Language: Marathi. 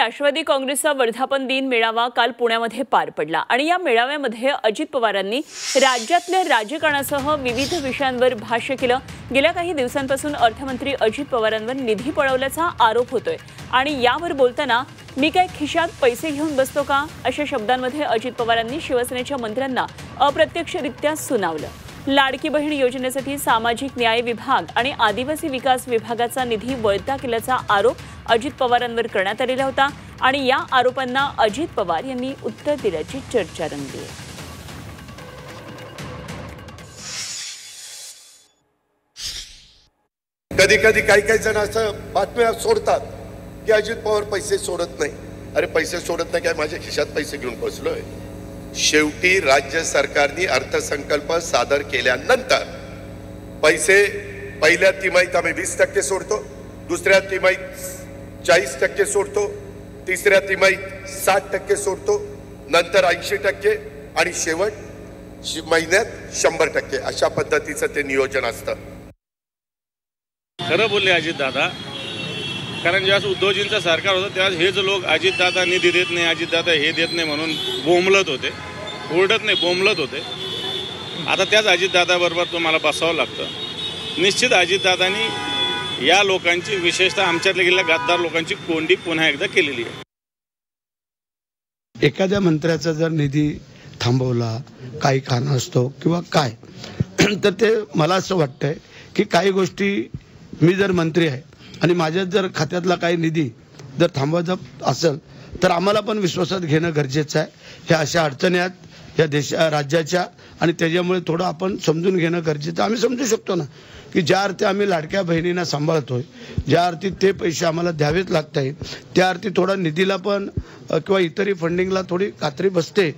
राष्ट्रवादी काँग्रेसचा वर्धापन दिन मेळावा काल पुण्यामध्ये पार पडला आणि या मेळाव्यामध्ये अजित पवारांनी राज्यातल्या राजकारणासह विविध विषयांवर भाष्य केलं। गेल्या काही दिवसांपासून अर्थमंत्री अजित पवारांवर निधी पळवल्याचा आरोप होतोय आणि यावर बोलताना मी काय खिशात पैसे घेऊन बसतो का अशा शब्दांमध्ये अजित पवारांनी शिवसेनेच्या मंत्र्यांना अप्रत्यक्षरित्या सुनावलं। लाडकी बहीण योजनेसाठी सामाजिक न्याय विभाग आणि आदिवासी विकास विभागाचा निधी वळता केल्याचा आरोप अजित पवारांवर करण्यात आलेला होता आणि या आरोपांना अजित पवार यांनी उत्तर दिल्याची चर्चा रंगली आहे। कधी कधी काही जण असं बातम्या सोडतात की अजित पवार पैसे सोडत नाही। अरे पैसे सोडत नाही काय, माझ्या खिशात पैसे घेऊन बसलोय। शेवटी राज्य सरकारने अर्थसंकल्प सादर केल्यानंतर पैसे पहिल्या तिमाहीत आम्ही 20% सोडतो, दुसऱ्या तिमाहीत 40% सोडतो, तिसऱ्या तिमाहीत 60% सोडतो, नंतर 80% आणि शेवट महिन्यात 100%। अशा पद्धतीचं ते नियोजन असतं। खरं बोलले अजित दादा, कारण ज्यावेळेस उद्धवजींचं सरकार होतं त्यावेळेस हेच लोक अजितदादा निधी देत नाही, अजितदादा हे देत नाही म्हणून बोंबलत होते, ओरडत नाही बोंबलत होते। आता त्याच अजितदादाबरोबर तुम्हाला बसावं लागतं। निश्चित अजितदादांनी या लोकांची, विशेषतः आमच्यातल्या गेलेल्या गद्दार लोकांची कोंडी पुन्हा एकदा केलेली आहे। एखाद्या मंत्र्याचा जर निधी थांबवला काही कारण असतो किंवा काय, तर ते मला असं वाटतंय की काही गोष्टी मी जर मंत्री आहे आणि माझ्या जर खात्यातला काही निधी जर थांबवायचा असेल तर आम्हाला पण विश्वासात घेणं गरजेचं आहे। ह्या अशा अडचणी आहेत या राज्याच्या आणि त्याच्यामुळे थोडं आपण समजून घेणं गरजेचं। आम्ही समजू शकतो ना की ज्या अर्थी आम्ही लाडक्या बहिणींना सांभाळतोय, ज्या अर्थी ते पैसे आम्हाला द्यावेच लागत आहे, त्या अर्थी थोडा निधीला पण किंवा इतरही फंडिंगला थोडी कात्री बसते।